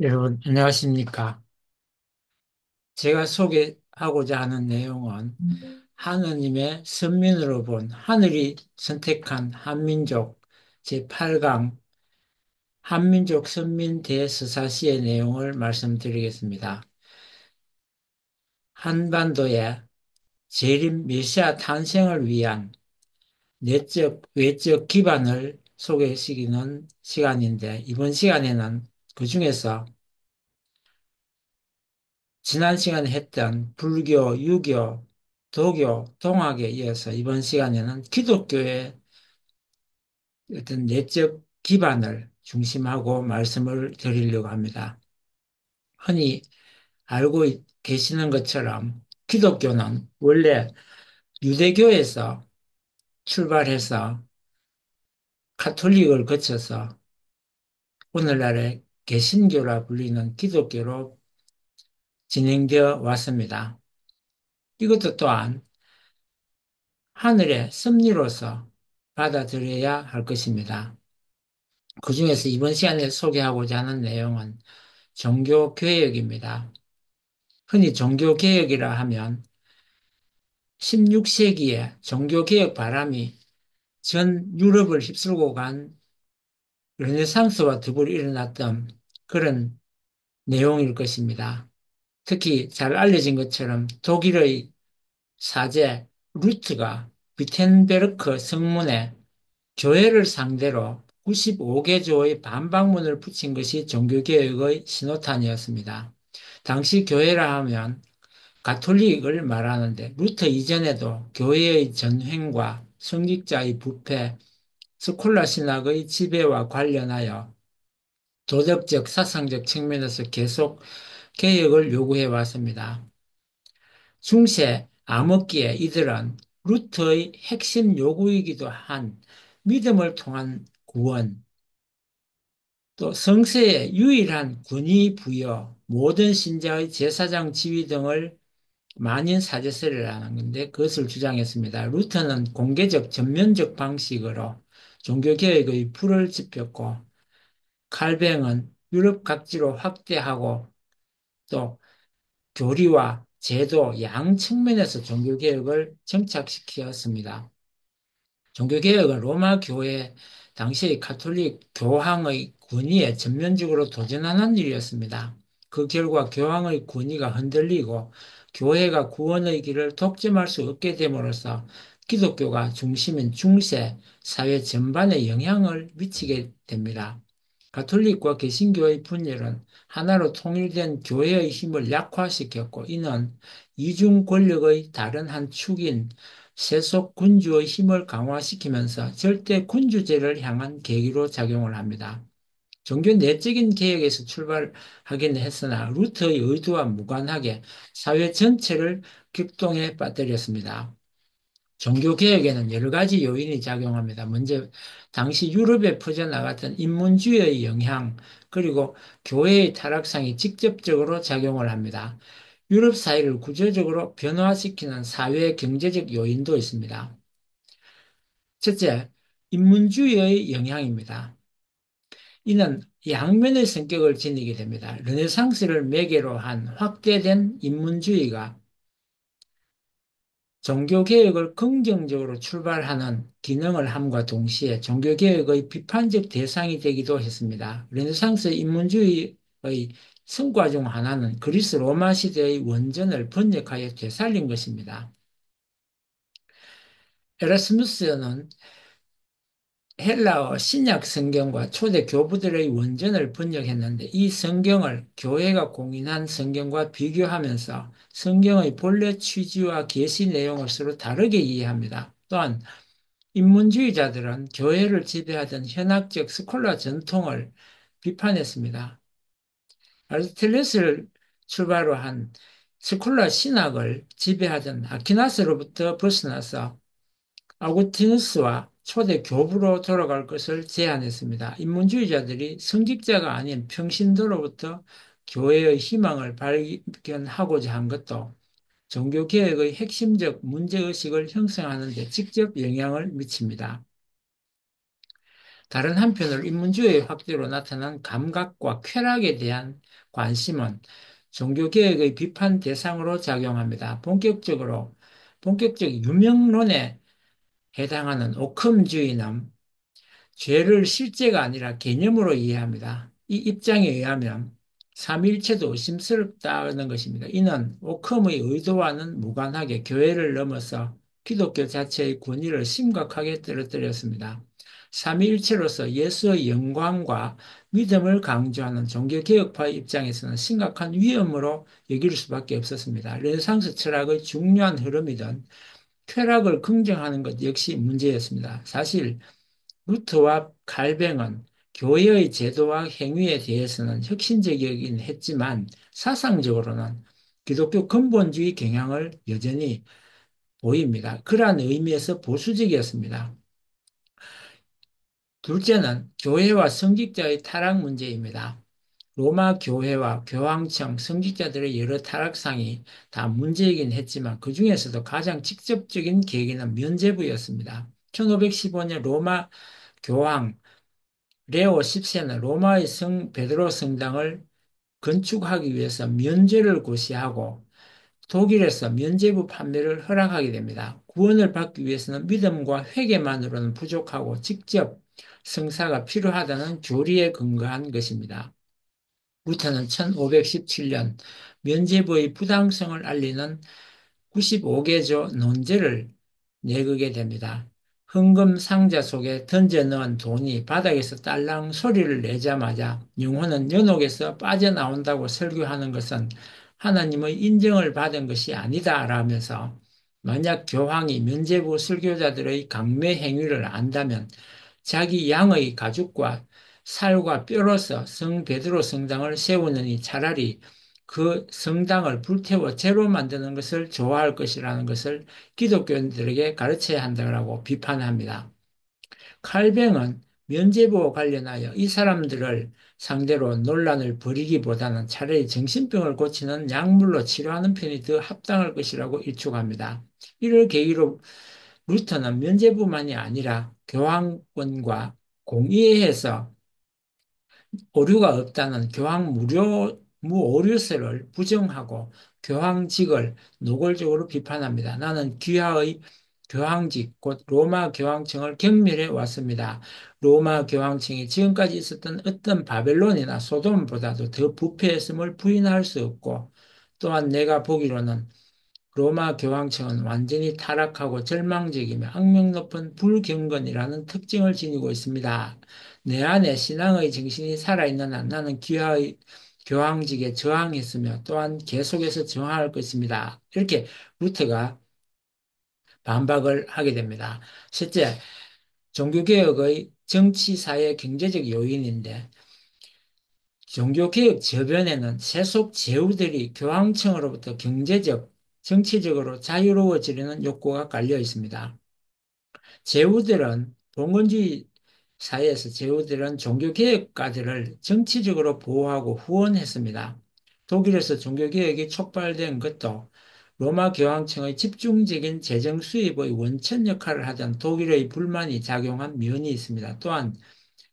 여러분, 안녕하십니까? 제가 소개하고자 하는 내용은 하느님의 선민으로 본 하늘이 선택한 한민족 제8강 한민족 선민 대서사시의 내용을 말씀드리겠습니다. 한반도의 재림 메시아 탄생을 위한 내적, 외적 기반을 소개시키는 시간인데, 이번 시간에는 그 중에서 지난 시간에 했던 불교, 유교, 도교, 동학에 이어서 이번 시간에는 기독교의 어떤 내적 기반을 중심하고 말씀을 드리려고 합니다. 흔히 알고 계시는 것처럼 기독교는 원래 유대교에서 출발해서 카톨릭을 거쳐서 오늘날의 개신교라 불리는 기독교로 진행되어 왔습니다. 이것도 또한 하늘의 섭리로서 받아들여야 할 것입니다. 그중에서 이번 시간에 소개하고자 하는 내용은 종교개혁입니다. 흔히 종교개혁이라 하면 16세기에 종교개혁 바람이 전 유럽을 휩쓸고 간 르네상스와 더불어 일어났던 그런 내용일 것입니다. 특히 잘 알려진 것처럼 독일의 사제 루트가 비텐베르크 성문에 교회를 상대로 95개조의 반박문을 붙인 것이 종교개혁의 신호탄이었습니다. 당시 교회라 하면 가톨릭을 말하는데 루터 이전에도 교회의 전횡과 성직자의 부패, 스콜라 신학의 지배와 관련하여 도덕적, 사상적 측면에서 계속 개혁을 요구해 왔습니다. 중세 암흑기에 이들은 루터의 핵심 요구이기도 한 믿음을 통한 구원, 또 성세의 유일한 군의 부여, 모든 신자의 제사장 지위 등을 만인 사제설이라는 건데 그것을 주장했습니다. 루터는 공개적 전면적 방식으로 종교개혁의 풀을 짚었고 칼뱅은 유럽 각지로 확대하고 또 교리와 제도 양 측면에서 종교개혁을 정착시켰습니다. 종교개혁은 로마 교회 당시의 가톨릭 교황의 권위에 전면적으로 도전하는 일이었습니다. 그 결과 교황의 권위가 흔들리고 교회가 구원의 길을 독점할 수 없게 됨으로써 기독교가 중심인 중세 사회 전반에 영향을 미치게 됩니다. 가톨릭과 개신교의 분열은 하나로 통일된 교회의 힘을 약화시켰고 이는 이중 권력의 다른 한 축인 세속 군주의 힘을 강화시키면서 절대 군주제를 향한 계기로 작용을 합니다. 종교 내적인 개혁에서 출발하긴 했으나 루터의 의도와 무관하게 사회 전체를 격동에 빠뜨렸습니다. 종교개혁에는 여러 가지 요인이 작용합니다. 먼저 당시 유럽에 퍼져나갔던 인문주의의 영향, 그리고 교회의 타락상이 직접적으로 작용을 합니다. 유럽 사회를 구조적으로 변화시키는 사회 경제적 요인도 있습니다. 첫째, 인문주의의 영향입니다. 이는 양면의 성격을 지니게 됩니다. 르네상스를 매개로 한 확대된 인문주의가 종교개혁을 긍정적으로 출발하는 기능을 함과 동시에 종교개혁의 비판적 대상이 되기도 했습니다. 르네상스 인문주의의 성과 중 하나는 그리스 로마 시대의 원전을 번역하여 되살린 것입니다. 에라스무스는 헬라어 신약 성경과 초대 교부들의 원전을 번역했는데 이 성경을 교회가 공인한 성경과 비교하면서 성경의 본래 취지와 계시 내용을 서로 다르게 이해합니다. 또한 인문주의자들은 교회를 지배하던 현학적 스콜라 전통을 비판했습니다. 아리스토텔레스를 출발로 한 스콜라 신학을 지배하던 아퀴나스로부터 벗어나서 아구티누스와 초대 교부로 돌아갈 것을 제안했습니다. 인문주의자들이 성직자가 아닌 평신도로부터 교회의 희망을 발견하고자 한 것도 종교개혁의 핵심적 문제의식을 형성하는 데 직접 영향을 미칩니다. 다른 한편으로 인문주의 확대로 나타난 감각과 쾌락에 대한 관심은 종교개혁의 비판 대상으로 작용합니다. 본격적 유명론에 해당하는 오컴주의는 죄를 실제가 아니라 개념으로 이해합니다. 이 입장에 의하면 삼위일체도 의심스럽다는 것입니다. 이는 오컴의 의도와는 무관하게 교회를 넘어서 기독교 자체의 권위를 심각하게 떨어뜨렸습니다. 삼위일체로서 예수의 영광과 믿음을 강조하는 종교개혁파의 입장에서는 심각한 위험으로 여길 수밖에 없었습니다. 르네상스 철학의 중요한 흐름이던 쾌락을 긍정하는 것 역시 문제였습니다. 사실 루터와 칼뱅은 교회의 제도와 행위에 대해서는 혁신적이긴 했지만 사상적으로는 기독교 근본주의 경향을 여전히 보입니다. 그러한 의미에서 보수적이었습니다. 둘째는 교회와 성직자의 타락 문제입니다. 로마 교회와 교황청, 성직자들의 여러 타락상이 다 문제이긴 했지만 그 중에서도 가장 직접적인 계기는 면죄부였습니다. 1515년 로마 교황 레오 10세는 로마의 성 베드로 성당을 건축하기 위해서 면죄를 고시하고 독일에서 면죄부 판매를 허락하게 됩니다. 구원을 받기 위해서는 믿음과 회개만으로는 부족하고 직접 성사가 필요하다는 교리에 근거한 것입니다. 루터는 1517년 면죄부의 부당성을 알리는 95개조 논제를 내걸게 됩니다. 헌금 상자 속에 던져 넣은 돈이 바닥에서 딸랑 소리를 내자마자 영혼은 연옥에서 빠져나온다고 설교하는 것은 하나님의 인정을 받은 것이 아니다라면서 만약 교황이 면죄부 설교자들의 강매 행위를 안다면 자기 양의 가죽과 살과 뼈로서 성 베드로 성당을 세우느니 차라리 그 성당을 불태워 재로 만드는 것을 좋아할 것이라는 것을 기독교인들에게 가르쳐야 한다고 비판합니다. 칼뱅은 면죄부와 관련하여 이 사람들을 상대로 논란을 벌이기보다는 차라리 정신병을 고치는 약물로 치료하는 편이 더 합당할 것이라고 일축합니다. 이를 계기로 루터는 면죄부만이 아니라 교황권과 공의회에서 오류가 없다는 교황 무오류설을 부정하고 교황직을 노골적으로 비판합니다. 나는 귀하의 교황직, 곧 로마 교황청을 경멸해 왔습니다. 로마 교황청이 지금까지 있었던 어떤 바벨론이나 소돔보다도 더 부패했음을 부인할 수 없고, 또한 내가 보기로는 로마 교황청은 완전히 타락하고 절망적이며 악명 높은 불경건이라는 특징을 지니고 있습니다. 내 안에 신앙의 정신이 살아있는 한 나는 귀하의 교황직에 저항했으며 또한 계속해서 저항할 것입니다. 이렇게 루터가 반박을 하게 됩니다. 셋째, 종교개혁의 정치, 사회, 경제적 요인인데 종교개혁 저변에는 세속 제후들이 교황청으로부터 경제적, 정치적으로 자유로워지려는 욕구가 깔려 있습니다. 제후들은 봉건주의 사회에서 제후들은 종교개혁가들을 정치적으로 보호하고 후원했습니다. 독일에서 종교개혁이 촉발된 것도 로마 교황청의 집중적인 재정 수입의 원천 역할을 하던 독일의 불만이 작용한 면이 있습니다. 또한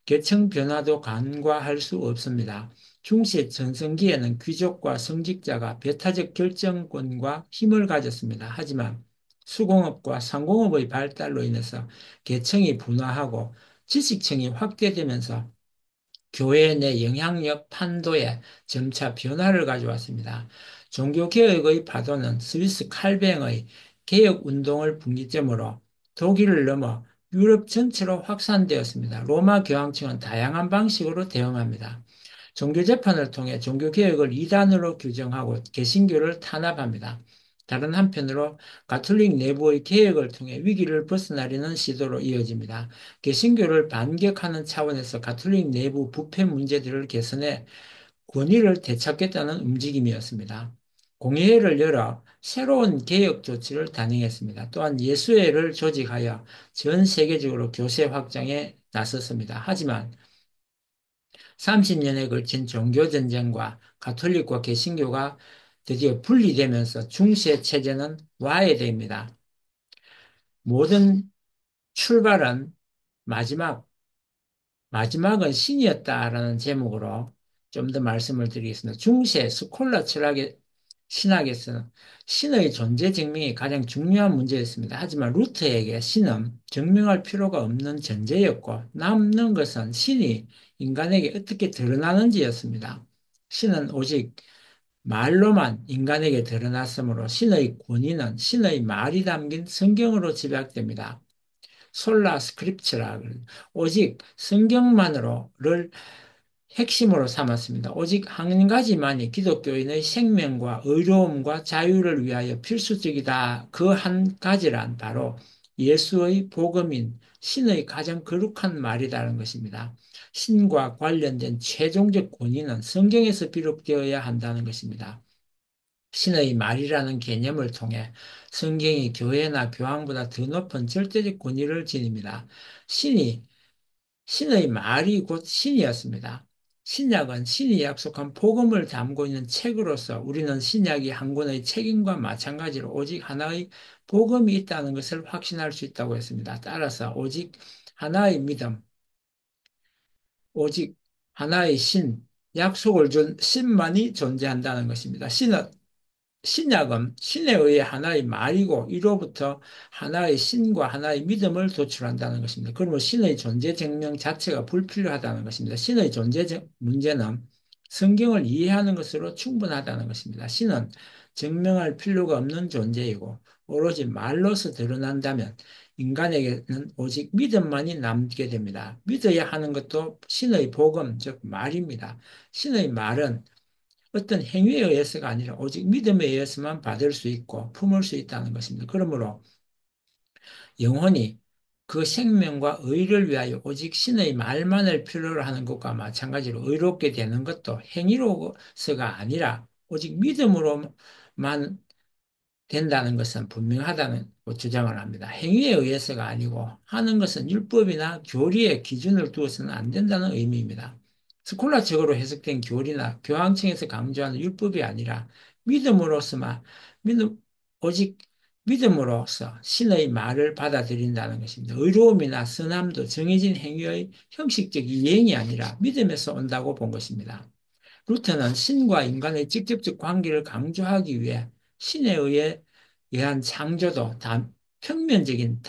계층 변화도 간과할 수 없습니다. 중세 전성기에는 귀족과 성직자가 배타적 결정권과 힘을 가졌습니다. 하지만 수공업과 상공업의 발달로 인해서 계층이 분화하고 지식층이 확대되면서 교회 내 영향력 판도에 점차 변화를 가져왔습니다. 종교개혁의 파도는 스위스 칼뱅의 개혁운동을 분기점으로 독일을 넘어 유럽 전체로 확산되었습니다. 로마 교황청은 다양한 방식으로 대응합니다. 종교재판을 통해 종교개혁을 이단으로 규정하고 개신교를 탄압합니다. 다른 한편으로 가톨릭 내부의 개혁을 통해 위기를 벗어나려는 시도로 이어집니다. 개신교를 반격하는 차원에서 가톨릭 내부 부패 문제들을 개선해 권위를 되찾겠다는 움직임이었습니다. 공예회를 열어 새로운 개혁 조치를 단행했습니다. 또한 예수회를 조직하여 전 세계적으로 교세 확장에 나섰습니다. 하지만 30년에 걸친 종교전쟁과 가톨릭과 개신교가 드디어 분리되면서 중세 체제는 와해됩니다. 모든 출발은 마지막 마지막은 신이었다라는 제목으로 좀 더 말씀을 드리겠습니다. 중세 스콜라 철학의 신학에서는 신의 존재 증명이 가장 중요한 문제였습니다. 하지만 루트에게 신은 증명할 필요가 없는 전제였고 남는 것은 신이 인간에게 어떻게 드러나는지였습니다. 신은 오직 말로만 인간에게 드러났으므로 신의 권위는 신의 말이 담긴 성경으로 집약됩니다. 솔라 스크립처라 오직 성경만으로를 핵심으로 삼았습니다. 오직 한 가지만이 기독교인의 생명과 의로움과 자유를 위하여 필수적이다. 그 한 가지란 바로 예수의 복음인 신의 가장 거룩한 말이라는 것입니다. 신과 관련된 최종적 권위는 성경에서 비롯되어야 한다는 것입니다. 신의 말이라는 개념을 통해 성경이 교회나 교황보다 더 높은 절대적 권위를 지닙니다. 신이 신의 말이 곧 신이었습니다. 신약은 신이 약속한 복음을 담고 있는 책으로서 우리는 신약이 한 권의 책임과 마찬가지로 오직 하나의 복음이 있다는 것을 확신할 수 있다고 했습니다. 따라서 오직 하나의 믿음, 오직 하나의 신, 약속을 준 신만이 존재한다는 것입니다. 신약은 신에 의해 하나의 말이고 이로부터 하나의 신과 하나의 믿음을 도출한다는 것입니다. 그러면 신의 존재 증명 자체가 불필요하다는 것입니다. 신의 존재 문제는 성경을 이해하는 것으로 충분하다는 것입니다. 신은 증명할 필요가 없는 존재이고 오로지 말로서 드러난다면 인간에게는 오직 믿음만이 남게 됩니다. 믿어야 하는 것도 신의 복음, 즉 말입니다. 신의 말은 어떤 행위에 의해서가 아니라 오직 믿음에 의해서만 받을 수 있고 품을 수 있다는 것입니다. 그러므로 영혼이 그 생명과 의를 위하여 오직 신의 말만을 필요로 하는 것과 마찬가지로 의롭게 되는 것도 행위로서가 아니라 오직 믿음으로만 된다는 것은 분명하다는 주장을 합니다. 행위에 의해서가 아니고 하는 것은 율법이나 교리의 기준을 두어서는 안 된다는 의미입니다. 스콜라적으로 해석된 교리나 교황청에서 강조하는 율법이 아니라 믿음으로서만 믿음 오직 믿음으로써 신의 말을 받아들인다는 것입니다. 의로움이나 선함도 정해진 행위의 형식적 이행이 아니라 믿음에서 온다고 본 것입니다. 루터는 신과 인간의 직접적 관계를 강조하기 위해 신에 의한 창조도 평면적인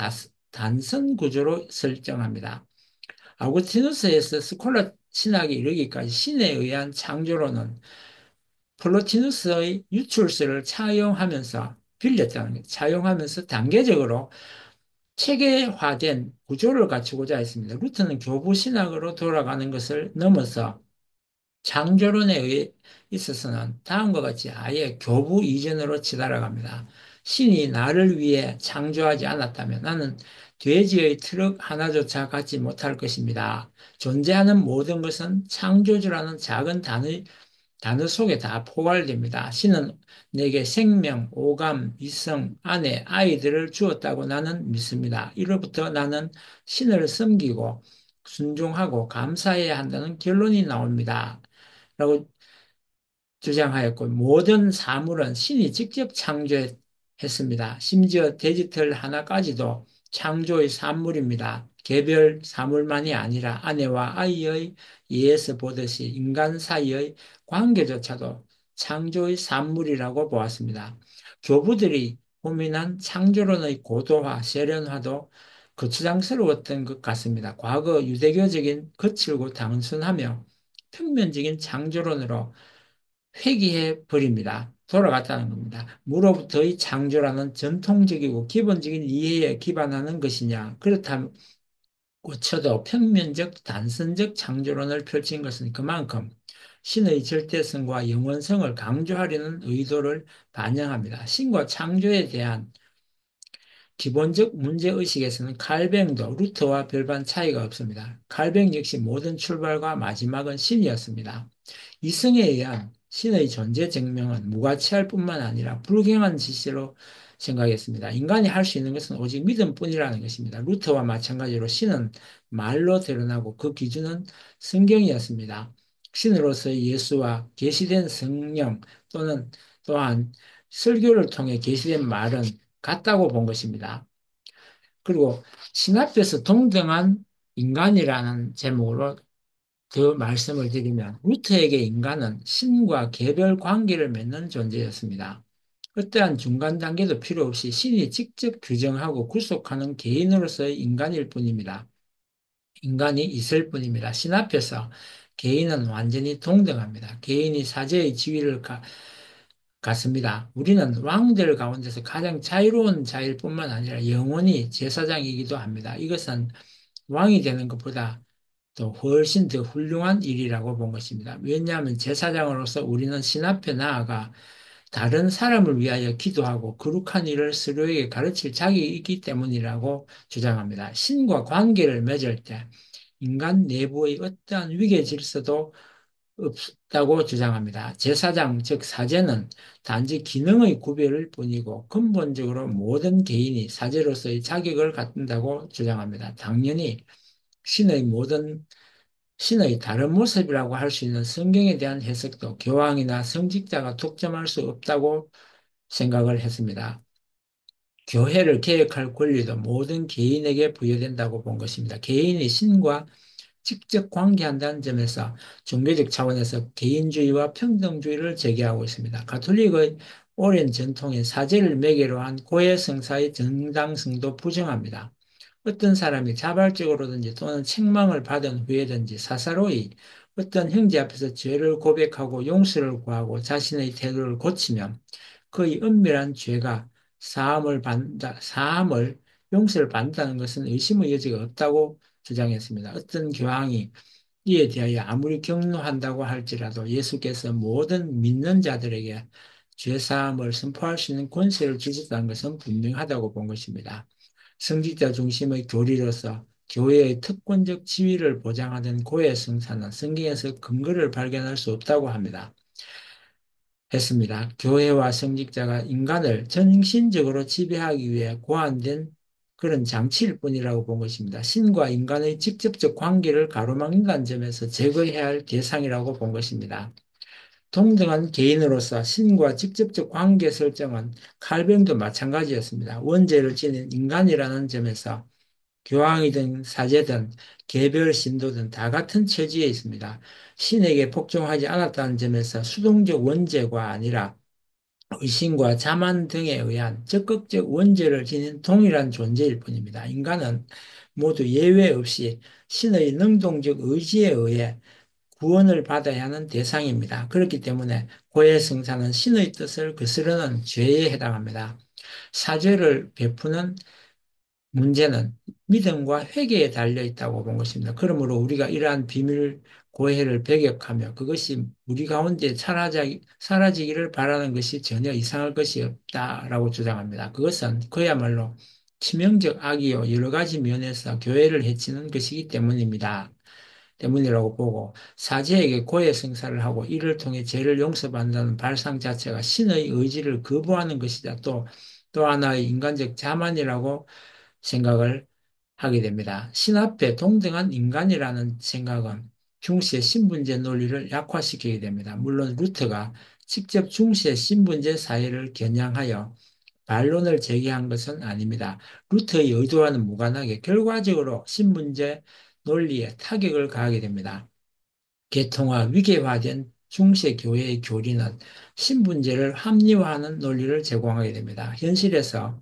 단선 구조로 설정합니다. 아우구스티누스에서 스콜라 신학에 이르기까지 신에 의한 창조론은 플로티누스의 유출설을 차용하면서 빌렸다는 것, 차용하면서 단계적으로 체계화된 구조를 갖추고자 했습니다. 루터는 교부 신학으로 돌아가는 것을 넘어서 창조론에 있어서는 다음과 같이 아예 교부 이전으로 치달아갑니다. 신이 나를 위해 창조하지 않았다면 나는 돼지의 트럭 하나조차 갖지 못할 것입니다. 존재하는 모든 것은 창조주라는 작은 단어 속에 다 포괄됩니다. 신은 내게 생명, 오감, 이성, 아내, 아이들을 주었다고 나는 믿습니다. 이로부터 나는 신을 섬기고 순종하고 감사해야 한다는 결론이 나옵니다. 라고 주장하였고 모든 사물은 신이 직접 창조했습니다. 심지어 데지털 하나까지도 창조의 산물입니다. 개별 사물만이 아니라 아내와 아이의 예에서 보듯이 인간 사이의 관계조차도 창조의 산물이라고 보았습니다. 교부들이 고민한 창조론의 고도화, 세련화도 거추장스러웠던 것 같습니다. 과거 유대교적인 거칠고 단순하며 평면적인 창조론으로 회귀해 버립니다. 돌아갔다는 겁니다. 무로부터의 창조라는 전통적이고 기본적인 이해에 기반하는 것이냐? 그렇다고 쳐도 평면적, 단선적 창조론을 펼친 것은 그만큼 신의 절대성과 영원성을 강조하려는 의도를 반영합니다. 신과 창조에 대한 기본적 문제의식에서는 칼뱅도 루터와 별반 차이가 없습니다. 칼뱅 역시 모든 출발과 마지막은 신이었습니다. 이성에 의한 신의 존재 증명은 무가치할 뿐만 아니라 불경한 지시로 생각했습니다. 인간이 할 수 있는 것은 오직 믿음뿐이라는 것입니다. 루터와 마찬가지로 신은 말로 드러나고 그 기준은 성경이었습니다. 신으로서의 예수와 계시된 성령 또한 설교를 통해 계시된 말은 같다고 본 것입니다. 그리고 신 앞에서 동등한 인간이라는 제목으로 그 말씀을 드리면 루트에게 인간은 신과 개별 관계를 맺는 존재였습니다. 어떠한 중간 단계도 필요 없이 신이 직접 규정하고 구속하는 개인으로서의 인간일 뿐입니다. 인간이 있을 뿐입니다. 신 앞에서 개인은 완전히 동등합니다. 개인이 사제의 지위를 갖습니다. 우리는 왕들 가운데서 가장 자유로운 자일 뿐만 아니라 영원히 제사장이기도 합니다. 이것은 왕이 되는 것보다 또 훨씬 더 훌륭한 일이라고 본 것입니다. 왜냐하면 제사장으로서 우리는 신 앞에 나아가 다른 사람을 위하여 기도하고 거룩한 일을 서로에게 가르칠 자격이 있기 때문이라고 주장합니다. 신과 관계를 맺을 때 인간 내부의 어떠한 위계 질서도 없다고 주장합니다. 제사장, 즉 사제는 단지 기능의 구별일 뿐이고 근본적으로 모든 개인이 사제로서의 자격을 갖는다고 주장합니다. 당연히 신의 모든 신의 다른 모습이라고 할 수 있는 성경에 대한 해석도 교황이나 성직자가 독점할 수 없다고 생각을 했습니다. 교회를 개혁할 권리도 모든 개인에게 부여된다고 본 것입니다. 개인이 신과 직접 관계한다는 점에서 종교적 차원에서 개인주의와 평등주의를 제기하고 있습니다. 가톨릭의 오랜 전통인 사제를 매개로 한 고해성사의 정당성도 부정합니다. 어떤 사람이 자발적으로든지 또는 책망을 받은 후에든지 사사로이 어떤 형제 앞에서 죄를 고백하고 용서를 구하고 자신의 태도를 고치면 그의 은밀한 죄가 사함을 용서를 받는다는 것은 의심의 여지가 없다고 주장했습니다. 어떤 교황이 이에 대하여 아무리 격려한다고 할지라도 예수께서 모든 믿는 자들에게 죄사함을 선포할 수 있는 권세를 주셨다는 것은 분명하다고 본 것입니다. 성직자 중심의 교리로서 교회의 특권적 지위를 보장하는 고해 성사는 성경에서 근거를 발견할 수 없다고 했습니다. 교회와 성직자가 인간을 정신적으로 지배하기 위해 고안된 그런 장치일 뿐이라고 본 것입니다. 신과 인간의 직접적 관계를 가로막는다는 점에서 제거해야 할 대상이라고 본 것입니다. 동등한 개인으로서 신과 직접적 관계 설정은 칼뱅도 마찬가지였습니다. 원죄를 지닌 인간이라는 점에서 교황이든 사제든 개별 신도든 다 같은 처지에 있습니다. 신에게 복종하지 않았다는 점에서 수동적 원죄가 아니라 의심과 자만 등에 의한 적극적 원죄를 지닌 동일한 존재일 뿐입니다. 인간은 모두 예외 없이 신의 능동적 의지에 의해 구원을 받아야 하는 대상입니다. 그렇기 때문에 고해성사는 신의 뜻을 거스르는 죄에 해당합니다. 사죄를 베푸는 문제는 믿음과 회개에 달려 있다고 본 것입니다. 그러므로 우리가 이러한 비밀 고해를 배격하며 그것이 우리 가운데 사라지기를 바라는 것이 전혀 이상할 것이 없다라고 주장합니다. 그것은 그야말로 치명적 악이요 여러 가지 면에서 교회를 해치는 것이기 때문이라고 보고 사제에게 고해 성사를 하고 이를 통해 죄를 용서받는다는 발상 자체가 신의 의지를 거부하는 것이다. 또 하나의 인간적 자만이라고 생각을 하게 됩니다. 신 앞에 동등한 인간이라는 생각은 중시의 신분제 논리를 약화시키게 됩니다. 물론 루터가 직접 중시의 신분제 사회를 겨냥하여 반론을 제기한 것은 아닙니다. 루터의 의도와는 무관하게 결과적으로 신분제 논리에 타격을 가하게 됩니다. 계통화, 위계화된 중세 교회의 교리는 신분제를 합리화하는 논리를 제공하게 됩니다. 현실에서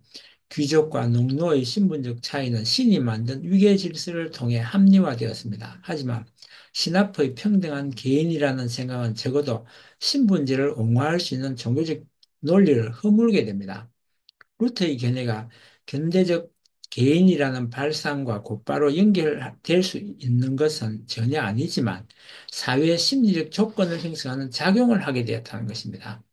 귀족과 농노의 신분적 차이는 신이 만든 위계 질서를 통해 합리화되었습니다. 하지만 신앞의 평등한 개인이라는 생각은 적어도 신분제를 옹호할 수 있는 종교적 논리를 허물게 됩니다. 루터의 견해가 견대적 개인이라는 발상과 곧바로 연결될 수 있는 것은 전혀 아니지만 사회 심리적 조건을 형성하는 작용을 하게 되었다는 것입니다.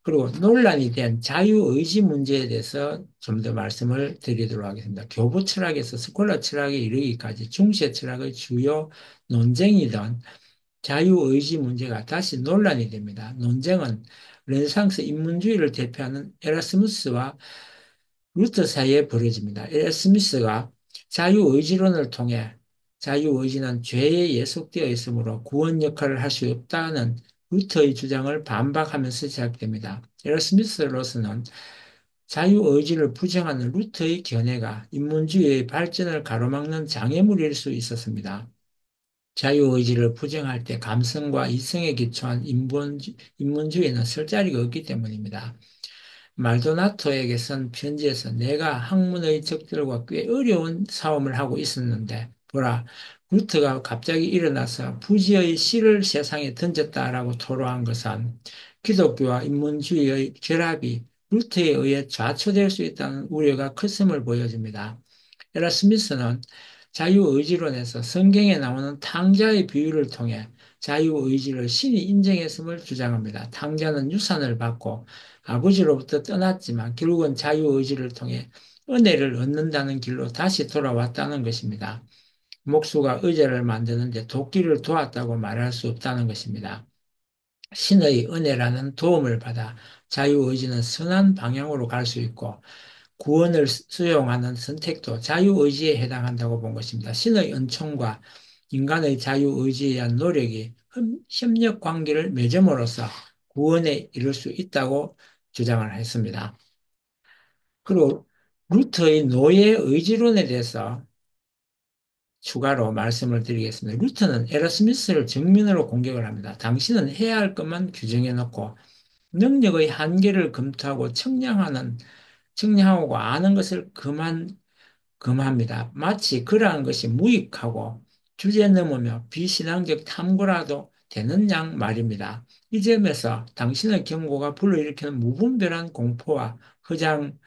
그리고 논란이 된 자유의지 문제에 대해서 좀 더 말씀을 드리도록 하겠습니다. 교부 철학에서 스콜라 철학에 이르기까지 중세 철학의 주요 논쟁이던 자유의지 문제가 다시 논란이 됩니다. 논쟁은 르네상스 인문주의를 대표하는 에라스무스와 루터 사이에 벌어집니다. 스미스가 자유의지론을 통해 자유의지는 죄에 예속되어 있으므로 구원 역할을 할 수 없다는 루터의 주장을 반박하면서 시작됩니다. 에라 스미스로서는 자유의지를 부정하는 루터의 견해가 인문주의의 발전을 가로막는 장애물일 수 있었습니다. 자유의지를 부정할 때 감성과 이성에 기초한 인문주의는 설 자리가 없기 때문입니다. 말도나토에게 쓴 편지에서 내가 학문의 적들과 꽤 어려운 싸움을 하고 있었는데 보라, 루트가 갑자기 일어나서 부지의 씨를 세상에 던졌다라고 토로한 것은 기독교와 인문주의의 결합이 루트에 의해 좌초될 수 있다는 우려가 컸음을 보여줍니다. 에라 스미스는 자유의지론에서 성경에 나오는 탕자의 비유를 통해 자유의지를 신이 인정했음을 주장합니다. 탕자는 유산을 받고 아버지로부터 떠났지만 결국은 자유의지를 통해 은혜를 얻는다는 길로 다시 돌아왔다는 것입니다. 목수가 의자를 만드는데 도끼를 도왔다고 말할 수 없다는 것입니다. 신의 은혜라는 도움을 받아 자유의지는 선한 방향으로 갈 수 있고 구원을 수용하는 선택도 자유의지에 해당한다고 본 것입니다. 신의 은총과 인간의 자유의지에 의한 노력이 협력 관계를 맺음으로써 구원에 이를 수 있다고 주장을 했습니다. 그리고 루터의 노예 의지론에 대해서 추가로 말씀을 드리겠습니다. 루터는 에라스미스를 정면으로 공격을 합니다. 당신은 해야 할 것만 규정해 놓고 능력의 한계를 검토하고 측량하고 아는 것을 금합니다. 마치 그러한 것이 무익하고 주제 넘으며 비신앙적 탐구라도 되는 양 말입니다. 이 점에서 당신의 경고가 불러일으키는 무분별한 공포와 허장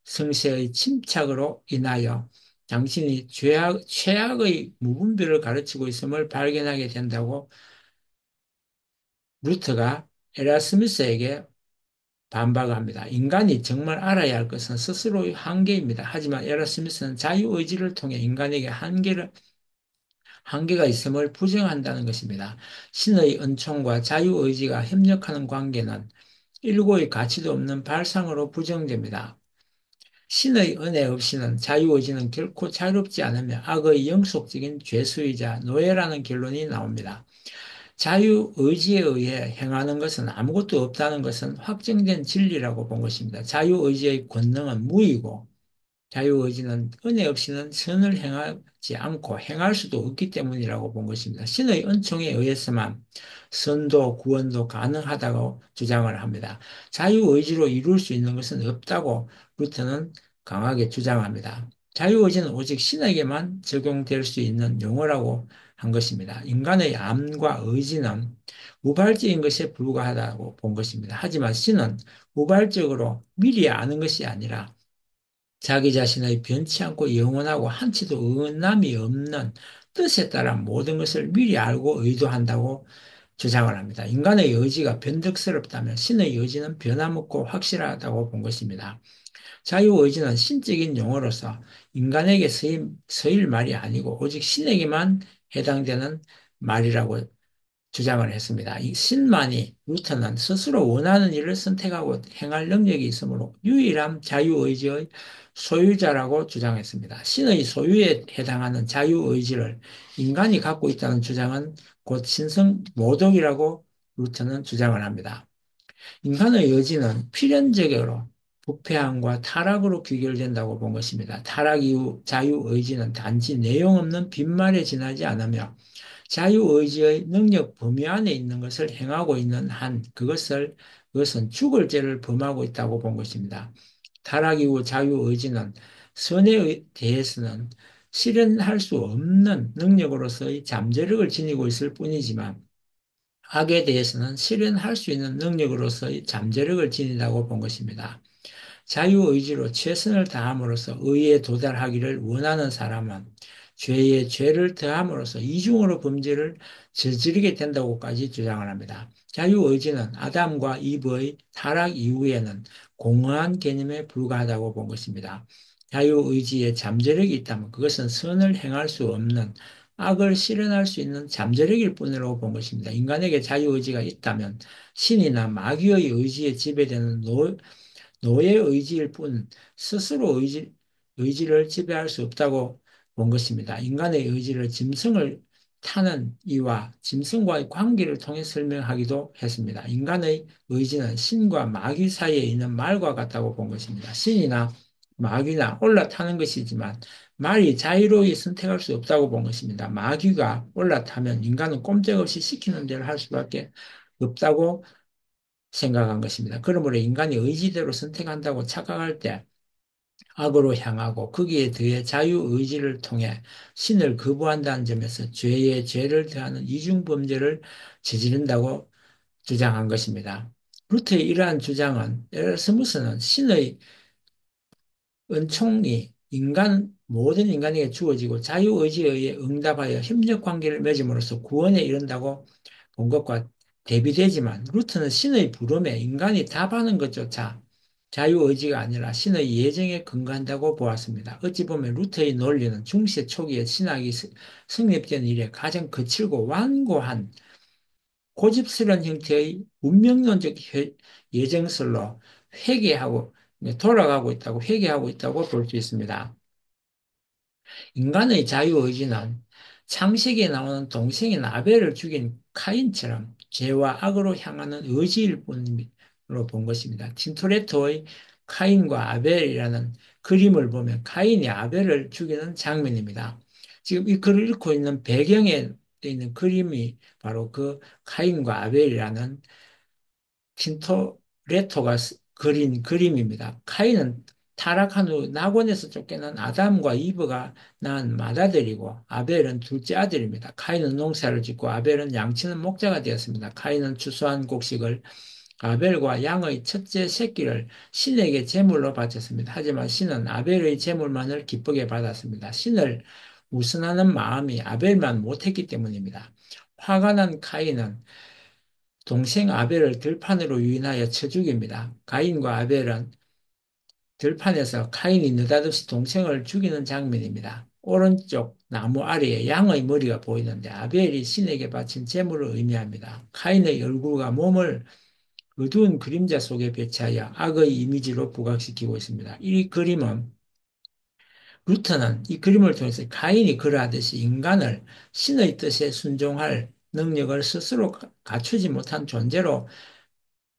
성세의 침착으로 인하여 당신이 최악의 무분별을 가르치고 있음을 발견하게 된다고 루터가 에라스무스에게 반박합니다. 인간이 정말 알아야 할 것은 스스로의 한계입니다. 하지만 에라스무스는 자유의지를 통해 인간에게 한계가 있음을 부정한다는 것입니다. 신의 은총과 자유의지가 협력하는 관계는 일고의 가치도 없는 발상으로 부정됩니다. 신의 은혜 없이는 자유의지는 결코 자유롭지 않으며 악의 영속적인 죄수이자 노예라는 결론이 나옵니다. 자유의지에 의해 행하는 것은 아무것도 없다는 것은 확정된 진리라고 본 것입니다. 자유의지의 권능은 무이고 자유의지는 은혜 없이는 선을 행하지 않고 행할 수도 없기 때문이라고 본 것입니다. 신의 은총에 의해서만 선도 구원도 가능하다고 주장을 합니다. 자유의지로 이룰 수 있는 것은 없다고 루터는 강하게 주장합니다. 자유의지는 오직 신에게만 적용될 수 있는 용어라고 한 것입니다. 인간의 암과 의지는 우발적인 것에 불과하다고 본 것입니다. 하지만 신은 우발적으로 미리 아는 것이 아니라 자기 자신의 변치 않고 영원하고 한치도 어긋남이 없는 뜻에 따라 모든 것을 미리 알고 의도한다고 주장을 합니다. 인간의 의지가 변덕스럽다면 신의 의지는 변함없고 확실하다고 본 것입니다. 자유의지는 신적인 용어로서 인간에게 서일 말이 아니고 오직 신에게만 해당되는 말이라고 주장을 했습니다. 이 신만이 루터는 스스로 원하는 일을 선택하고 행할 능력이 있으므로 유일한 자유의지의 소유자라고 주장했습니다. 신의 소유에 해당하는 자유의지를 인간이 갖고 있다는 주장은 곧 신성 모독이라고 루터는 주장을 합니다. 인간의 의지는 필연적으로 부패함과 타락으로 귀결된다고 본 것입니다. 타락 이후 자유의지는 단지 내용 없는 빈말에 지나지 않으며 자유의지의 능력 범위 안에 있는 것을 행하고 있는 한 그것은 죽을 죄를 범하고 있다고 본 것입니다. 타락 이후 자유의지는 선에 대해서는 실현할 수 없는 능력으로서의 잠재력을 지니고 있을 뿐이지만 악에 대해서는 실현할 수 있는 능력으로서의 잠재력을 지닌다고 본 것입니다. 자유의지로 최선을 다함으로써 의에 도달하기를 원하는 사람은 죄에 죄를 더함으로써 이중으로 범죄를 저지르게 된다고까지 주장을 합니다. 자유의지는 아담과 이브의 타락 이후에는 공허한 개념에 불과하다고 본 것입니다. 자유의지에 잠재력이 있다면 그것은 선을 행할 수 없는 악을 실현할 수 있는 잠재력일 뿐이라고 본 것입니다. 인간에게 자유의지가 있다면 신이나 마귀의 의지에 지배되는 노예 의지일 뿐 스스로 의지를 지배할 수 없다고 본 것입니다. 인간의 의지를 짐승을 타는 이와 짐승과의 관계를 통해 설명하기도 했습니다. 인간의 의지는 신과 마귀 사이에 있는 말과 같다고 본 것입니다. 신이나 마귀나 올라타는 것이지만 말이 자유로이 선택할 수 없다고 본 것입니다. 마귀가 올라타면 인간은 꼼짝없이 시키는 대로 할 수밖에 없다고 생각한 것입니다. 그러므로 인간이 의지대로 선택한다고 착각할 때 악으로 향하고 거기에 더해 자유의지를 통해 신을 거부한다는 점에서 죄에 죄를 더하는 이중범죄를 저지른다고 주장한 것입니다. 루트의 이러한 주장은 에라스무스는 신의 은총이 모든 인간에게 주어지고 자유의지에 의해 응답하여 협력 관계를 맺음으로써 구원에 이른다고 본 것과 대비되지만 루트는 신의 부름에 인간이 답하는 것조차 자유의지가 아니라 신의 예정에 근거한다고 보았습니다. 어찌 보면 루트의 논리는 중세 초기에 신학이 성립된 이래 가장 거칠고 완고한 고집스러운 형태의 운명론적 예정설로 회귀하고 돌아가고 있다고 회귀하고 있다고 볼 수 있습니다. 인간의 자유의지는 창세기에 나오는 동생인 아벨을 죽인 카인처럼 죄와 악으로 향하는 의지일 뿐으로 본 것입니다. 틴토레토의 카인과 아벨이라는 그림을 보면 카인이 아벨을 죽이는 장면입니다. 지금 이 글을 읽고 있는 배경에 있는 그림이 바로 그 카인과 아벨이라는 틴토레토가 그린 그림입니다. 카인은 타락한 후 낙원에서 쫓겨난 아담과 이브가 낳은 맏아들이고 아벨은 둘째 아들입니다. 카인은 농사를 짓고 아벨은 양치는 목자가 되었습니다. 카인은 추수한 곡식을 아벨과 양의 첫째 새끼를 신에게 제물로 바쳤습니다. 하지만 신은 아벨의 제물만을 기쁘게 받았습니다. 신을 우선하는 마음이 아벨만 못했기 때문입니다. 화가 난 카인은 동생 아벨을 들판으로 유인하여 쳐 죽입니다. 가인과 아벨은 들판에서 카인이 느닷없이 동생을 죽이는 장면입니다. 오른쪽 나무 아래에 양의 머리가 보이는데 아벨이 신에게 바친 제물을 의미합니다. 카인의 얼굴과 몸을 어두운 그림자 속에 배치하여 악의 이미지로 부각시키고 있습니다. 이 그림은 루터는 이 그림을 통해서 가인이 그러하듯이 인간을 신의 뜻에 순종할 능력을 스스로 갖추지 못한 존재로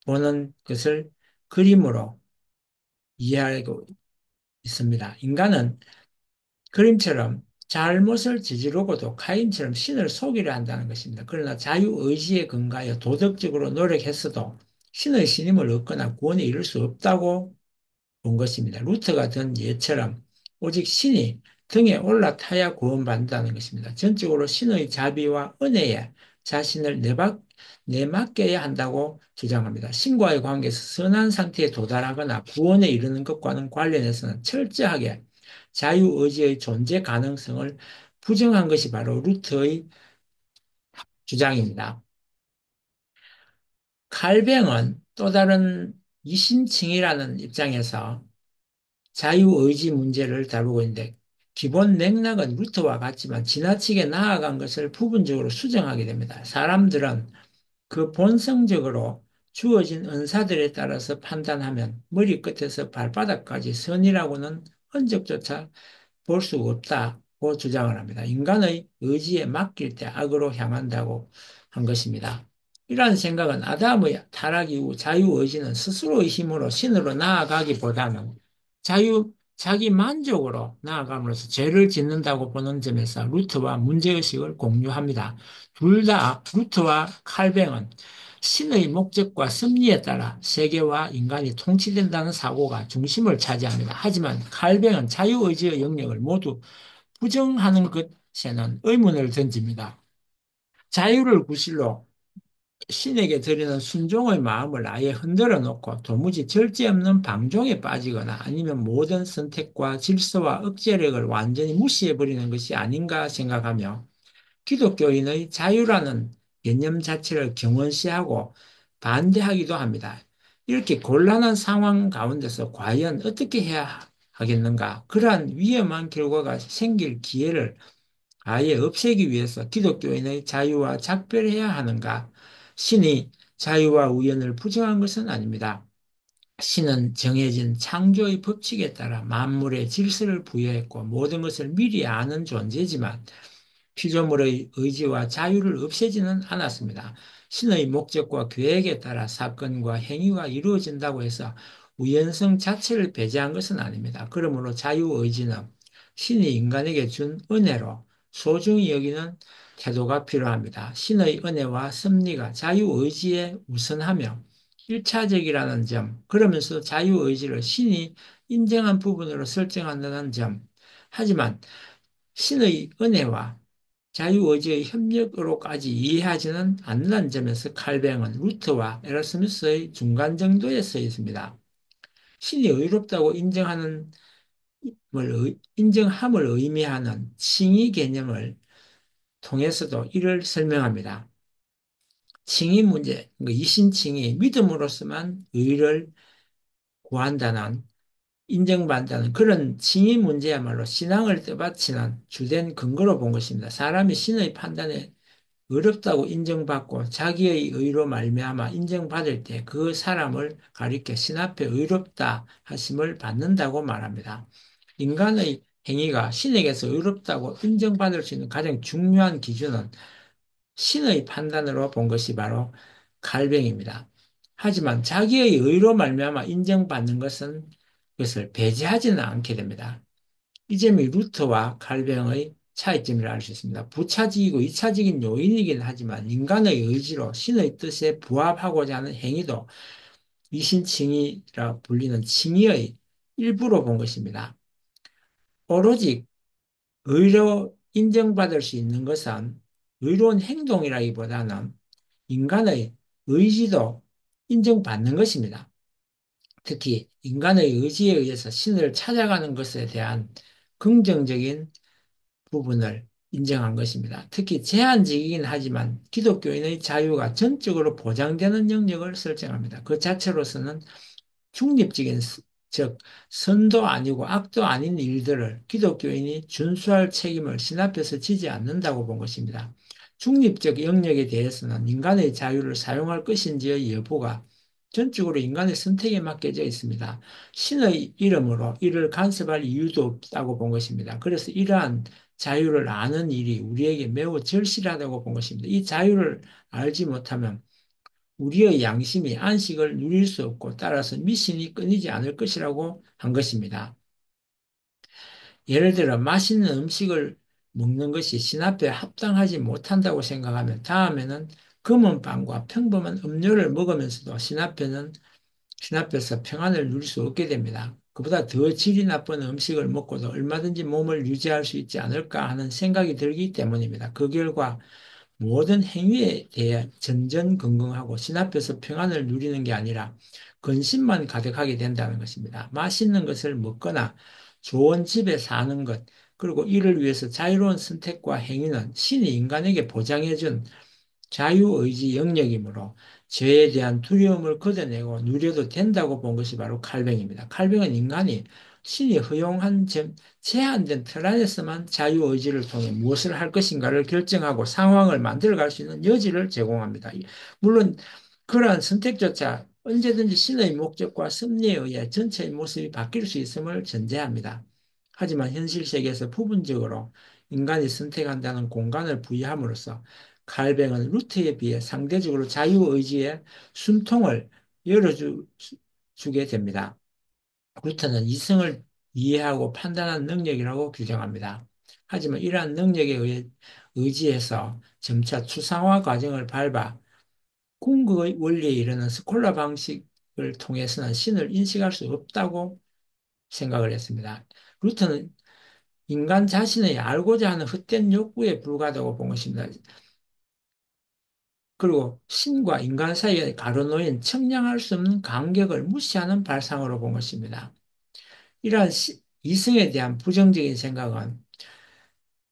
보는 것을 그림으로 이해하고 있습니다. 인간은 그림처럼 잘못을 저지르고도 카인처럼 신을 속이려 한다는 것입니다. 그러나 자유의지에 근거하여 도덕적으로 노력했어도 신의 신임을 얻거나 구원에 이를 수 없다고 본 것입니다. 루터가 든 예처럼 오직 신이 등에 올라타야 구원받는다는 것입니다. 전적으로 신의 자비와 은혜에 자신을 내맡겨야 한다고 주장합니다. 신과의 관계에서 선한 상태에 도달하거나 구원에 이르는 것과는 관련해서는 철저하게 자유의지의 존재 가능성을 부정한 것이 바로 루터의 주장입니다. 칼뱅은 또 다른 이신칭이라는 입장에서 자유의지 문제를 다루고 있는데 기본 맥락은 루터와 같지만 지나치게 나아간 것을 부분적으로 수정하게 됩니다. 사람들은 그 본성적으로 주어진 은사들에 따라서 판단하면 머리끝에서 발바닥까지 선이라고는 흔적조차 볼 수 없다고 주장을 합니다. 인간의 의지에 맡길 때 악으로 향한다고 한 것입니다. 이러한 생각은 아담의 타락 이후 자유의지는 스스로의 힘으로 신으로 나아가기보다는 자기 만족으로 나아감으로써 죄를 짓는다고 보는 점에서 루트와 문제의식을 공유합니다. 둘 다 루트와 칼뱅은 신의 목적과 섭리에 따라 세계와 인간이 통치된다는 사고가 중심을 차지합니다. 하지만 칼뱅은 자유의지의 영역을 모두 부정하는 것에는 의문을 던집니다. 자유를 구실로 신에게 드리는 순종의 마음을 아예 흔들어 놓고 도무지 절제 없는 방종에 빠지거나 아니면 모든 선택과 질서와 억제력을 완전히 무시해 버리는 것이 아닌가 생각하며 기독교인의 자유라는 개념 자체를 경원시하고 반대하기도 합니다. 이렇게 곤란한 상황 가운데서 과연 어떻게 해야 하겠는가? 그러한 위험한 결과가 생길 기회를 아예 없애기 위해서 기독교인의 자유와 작별해야 하는가? 신이 자유와 우연을 부정한 것은 아닙니다. 신은 정해진 창조의 법칙에 따라 만물의 질서를 부여했고 모든 것을 미리 아는 존재지만 피조물의 의지와 자유를 없애지는 않았습니다. 신의 목적과 계획에 따라 사건과 행위가 이루어진다고 해서 우연성 자체를 배제한 것은 아닙니다. 그러므로 자유의지는 신이 인간에게 준 은혜로 소중히 여기는 태도가 필요합니다. 신의 은혜와 섭리가 자유의지에 우선하며 일차적이라는 점, 그러면서 자유의지를 신이 인정한 부분으로 설정한다는 점, 하지만 신의 은혜와 자유의지의 협력으로까지 이해하지는 않는 점에서 칼뱅은 루터와 에라스무스의 중간 정도에 서 있습니다. 신이 의롭다고 인정함을 의미하는 칭의 개념을 통해서도 이를 설명합니다. 칭의 문제, 이신칭의 믿음으로서만 의를 구한다는 인정받는다는 그런 칭의 문제야말로 신앙을 떠받치는 주된 근거로 본 것입니다. 사람이 신의 판단에 의롭다고 인정받고 자기의 의로 말미암아 인정받을 때 그 사람을 가리켜 신 앞에 의롭다 하심을 받는다고 말합니다. 인간의 행위가 신에게서 의롭다고 인정받을 수 있는 가장 중요한 기준은 신의 판단으로 본 것이 바로 갈병입니다. 하지만 자기의 의로 말미암아 인정받는 것은 그것을 배제하지는 않게 됩니다. 이 점이 루터와 칼뱅의 차이점이라 할 수 있습니다. 부차적이고 이차적인 요인이긴 하지만 인간의 의지로 신의 뜻에 부합하고자 하는 행위도 이신칭의라 불리는 칭의의 일부로 본 것입니다. 오로지 의로 인정받을 수 있는 것은 의로운 행동이라기보다는 인간의 의지도 인정받는 것입니다. 특히 인간의 의지에 의해서 신을 찾아가는 것에 대한 긍정적인 부분을 인정한 것입니다. 특히 제한적이긴 하지만 기독교인의 자유가 전적으로 보장되는 영역을 설정합니다. 그 자체로서는 중립적인, 즉 선도 아니고 악도 아닌 일들을 기독교인이 준수할 책임을 신 앞에서 지지 않는다고 본 것입니다. 중립적 영역에 대해서는 인간의 자유를 사용할 것인지의 여부가 전적으로 인간의 선택에 맡겨져 있습니다. 신의 이름으로 이를 간섭할 이유도 없다고 본 것입니다. 그래서 이러한 자유를 아는 일이 우리에게 매우 절실하다고 본 것입니다. 이 자유를 알지 못하면 우리의 양심이 안식을 누릴 수 없고 따라서 미신이 끊이지 않을 것이라고 한 것입니다. 예를 들어 맛있는 음식을 먹는 것이 신 앞에 합당하지 못한다고 생각하면 다음에는 검은 빵과 평범한 음료를 먹으면서도 신 앞에서 평안을 누릴 수 없게 됩니다. 그보다 더 질이 나쁜 음식을 먹고도 얼마든지 몸을 유지할 수 있지 않을까 하는 생각이 들기 때문입니다. 그 결과 모든 행위에 대해 전전긍긍하고 신 앞에서 평안을 누리는 게 아니라 근심만 가득하게 된다는 것입니다. 맛있는 것을 먹거나 좋은 집에 사는 것, 그리고 이를 위해서 자유로운 선택과 행위는 신이 인간에게 보장해준 자유의지 영역이므로 죄에 대한 두려움을 걷어내고 누려도 된다고 본 것이 바로 칼뱅입니다. 칼뱅은 인간이 신이 허용한 제한된 틀 안에서만 자유의지를 통해 무엇을 할 것인가를 결정하고 상황을 만들어갈 수 있는 여지를 제공합니다. 물론 그러한 선택조차 언제든지 신의 목적과 섭리에 의해 전체의 모습이 바뀔 수 있음을 전제합니다. 하지만 현실 세계에서 부분적으로 인간이 선택한다는 공간을 부여함으로써 칼뱅은 루트에 비해 상대적으로 자유의지의 숨통을 열어주게 됩니다. 루터는 이성을 이해하고 판단하는 능력이라고 규정합니다. 하지만 이러한 능력에 의해 의지해서 점차 추상화 과정을 밟아 궁극의 원리에 이르는 스콜라 방식을 통해서는 신을 인식할 수 없다고 생각을 했습니다. 루터는 인간 자신의 알고자 하는 헛된 욕구에 불과하다고 본 것입니다. 그리고 신과 인간 사이에 가로놓인 청량할 수 없는 간격을 무시하는 발상으로 본 것입니다. 이러한 이성에 대한 부정적인 생각은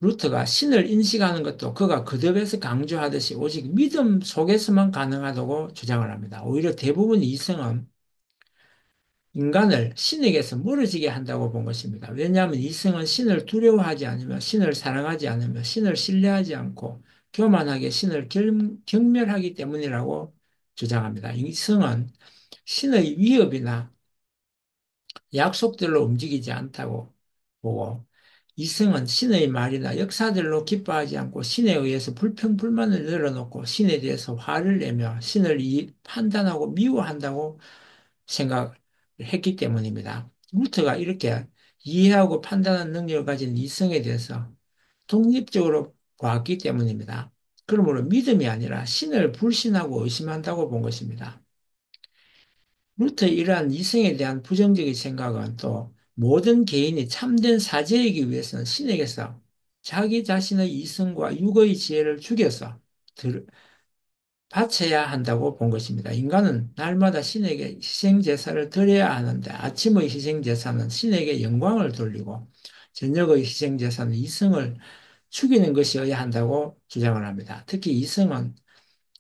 루터가 신을 인식하는 것도 그가 거듭해서 강조하듯이 오직 믿음 속에서만 가능하다고 주장을 합니다. 오히려 대부분 이성은 인간을 신에게서 멀어지게 한다고 본 것입니다. 왜냐하면 이성은 신을 두려워하지 않으며 신을 사랑하지 않으며 신을 신뢰하지 않고 교만하게 신을 경멸하기 때문이라고 주장합니다. 이성은 신의 위협이나 약속들로 움직이지 않다고 보고 이승은 신의 말이나 역사들로 기뻐하지 않고 신에 의해서 불평불만을 늘어놓고 신에 대해서 화를 내며 신을 판단하고 미워한다고 생각을 했기 때문입니다. 루터가 이렇게 이해하고 판단하는 능력을 가진 이성에 대해서 독립적으로 보았기 때문입니다. 그러므로 믿음이 아니라 신을 불신하고 의심한다고 본 것입니다. 루터의 이러한 이성에 대한 부정적인 생각은 또 모든 개인이 참된 사제이기 위해서는 신에게서 자기 자신의 이성과 육의 지혜를 죽여서 바쳐야 한다고 본 것입니다. 인간은 날마다 신에게 희생제사를 드려야 하는데 아침의 희생제사는 신에게 영광을 돌리고 저녁의 희생제사는 이성을 죽이는 것이어야 한다고 주장을 합니다. 특히 이성은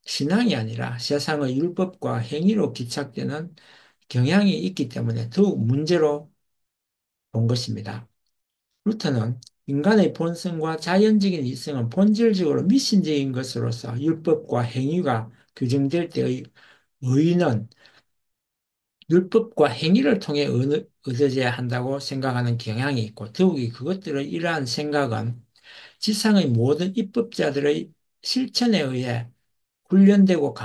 신앙이 아니라 세상의 율법과 행위로 기착되는 경향이 있기 때문에 더욱 문제로 본 것입니다. 루터는 인간의 본성과 자연적인 이성은 본질적으로 미신적인 것으로서 율법과 행위가 규정될 때의 의의는 율법과 행위를 통해 얻어져야 한다고 생각하는 경향이 있고 더욱이 그것들의 이러한 생각은 지상의 모든 입법자들의 실천에 의해 훈련되고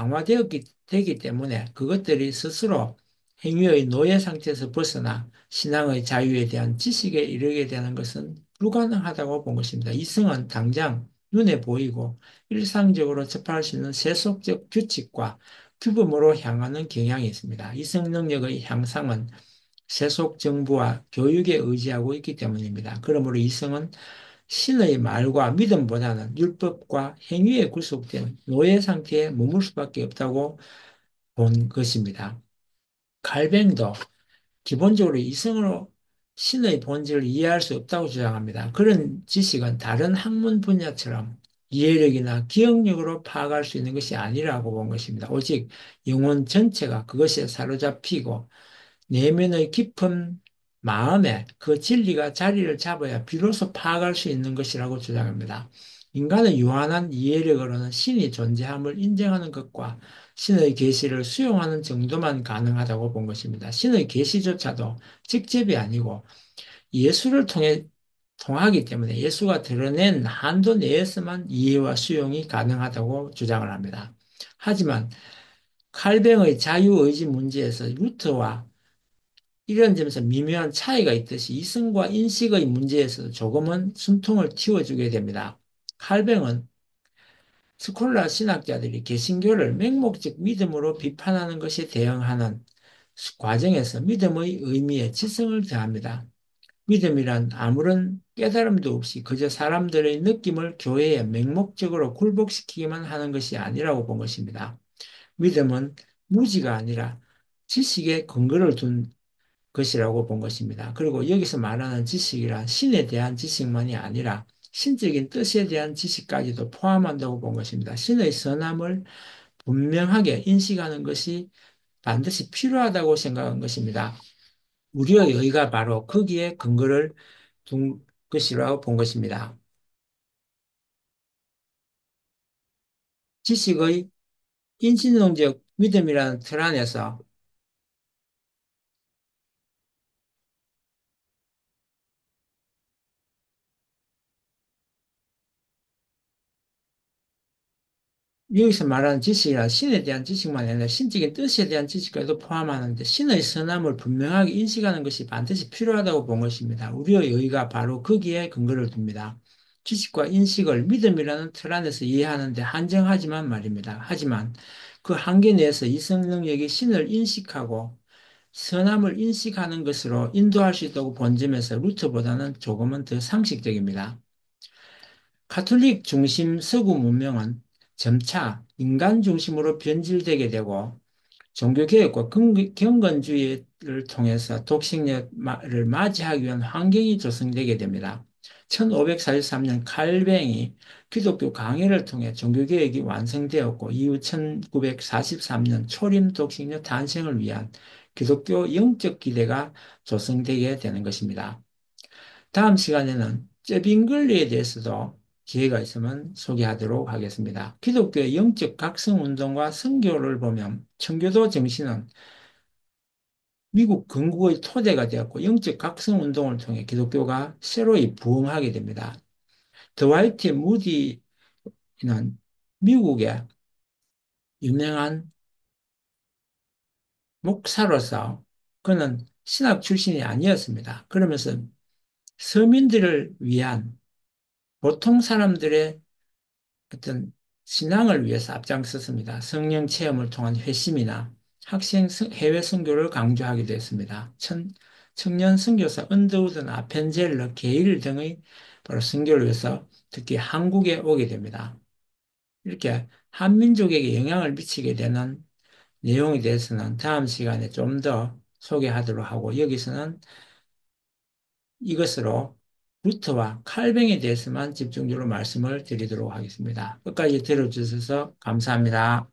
되기 때문에 그것들이 스스로 행위의 노예 상태에서 벗어나 신앙의 자유에 대한 지식에 이르게 되는 것은 불가능하다고 본 것입니다. 이성은 당장 눈에 보이고 일상적으로 접할 수 있는 세속적 규칙과 규범으로 향하는 경향이 있습니다. 이성 능력의 향상은 세속 정부와 교육에 의지하고 있기 때문입니다. 그러므로 이성은 신의 말과 믿음보다는 율법과 행위에 구속된 노예 상태에 머물 수밖에 없다고 본 것입니다. 칼뱅도 기본적으로 이성으로 신의 본질을 이해할 수 없다고 주장합니다. 그런 지식은 다른 학문 분야처럼 이해력이나 기억력으로 파악할 수 있는 것이 아니라고 본 것입니다. 오직 영혼 전체가 그것에 사로잡히고 내면의 깊은 마음에 그 진리가 자리를 잡아야 비로소 파악할 수 있는 것이라고 주장합니다. 인간의 유한한 이해력으로는 신이 존재함을 인정하는 것과 신의 계시를 수용하는 정도만 가능하다고 본 것입니다. 신의 계시조차도 직접이 아니고 예수를 통하기 때문에 예수가 드러낸 한도 내에서만 이해와 수용이 가능하다고 주장을 합니다. 하지만 칼뱅의 자유의지 문제에서 루터와 이런 점에서 미묘한 차이가 있듯이 이성과 인식의 문제에서 조금은 숨통을 틔워주게 됩니다. 칼뱅은 스콜라 신학자들이 개신교를 맹목적 믿음으로 비판하는 것에 대응하는 과정에서 믿음의 의미에 지성을 더합니다. 믿음이란 아무런 깨달음도 없이 그저 사람들의 느낌을 교회에 맹목적으로 굴복시키기만 하는 것이 아니라고 본 것입니다. 믿음은 무지가 아니라 지식에 근거를 둔 것이라고 본 것입니다. 그리고 여기서 말하는 지식이란 신에 대한 지식만이 아니라 신적인 뜻에 대한 지식까지도 포함한다고 본 것입니다. 신의 선함을 분명하게 인식하는 것이 반드시 필요하다고 생각한 것입니다. 우리의 의가 바로 거기에 근거를 둔 것이라고 본 것입니다. 지식의 인신론적 믿음이라는 틀 안에서 여기서 말하는 지식이란 신에 대한 지식만 아니라 신적인 뜻에 대한 지식까지도 포함하는데 신의 선함을 분명하게 인식하는 것이 반드시 필요하다고 본 것입니다. 우리의 의가 바로 거기에 근거를 둡니다. 지식과 인식을 믿음이라는 틀 안에서 이해하는데 한정하지만 말입니다. 하지만 그 한계 내에서 이성 능력이 신을 인식하고 선함을 인식하는 것으로 인도할 수 있다고 본 점에서 루터보다는 조금은 더 상식적입니다. 카톨릭 중심 서구 문명은 점차 인간 중심으로 변질되게 되고 종교개혁과 경건주의를 통해서 독식력을 맞이하기 위한 환경이 조성되게 됩니다. 1543년 칼뱅이 기독교 강해를 통해 종교개혁이 완성되었고 이후 1943년 초림 독식력 탄생을 위한 기독교 영적 기대가 조성되게 되는 것입니다. 다음 시간에는 쨉잉글리에 대해서도 기회가 있으면 소개하도록 하겠습니다. 기독교의 영적 각성 운동과 선교를 보면 청교도 정신은 미국 건국의 토대가 되었고 영적 각성 운동을 통해 기독교가 새로이 부흥하게 됩니다. 드와이트 무디는 미국의 유명한 목사로서 그는 신학 출신이 아니었습니다. 그러면서 서민들을 위한 보통 사람들의 어떤 신앙을 위해서 앞장섰습니다. 성령 체험을 통한 회심이나 해외 선교를 강조하기도 했습니다. 청년 선교사 언더우드나 아펜젤러, 게일 등의 바로 선교를 위해서 특히 한국에 오게 됩니다. 이렇게 한민족에게 영향을 미치게 되는 내용에 대해서는 다음 시간에 좀 더 소개하도록 하고 여기서는 이것으로 루터와 칼뱅에 대해서만 집중적으로 말씀을 드리도록 하겠습니다. 끝까지 들어주셔서 감사합니다.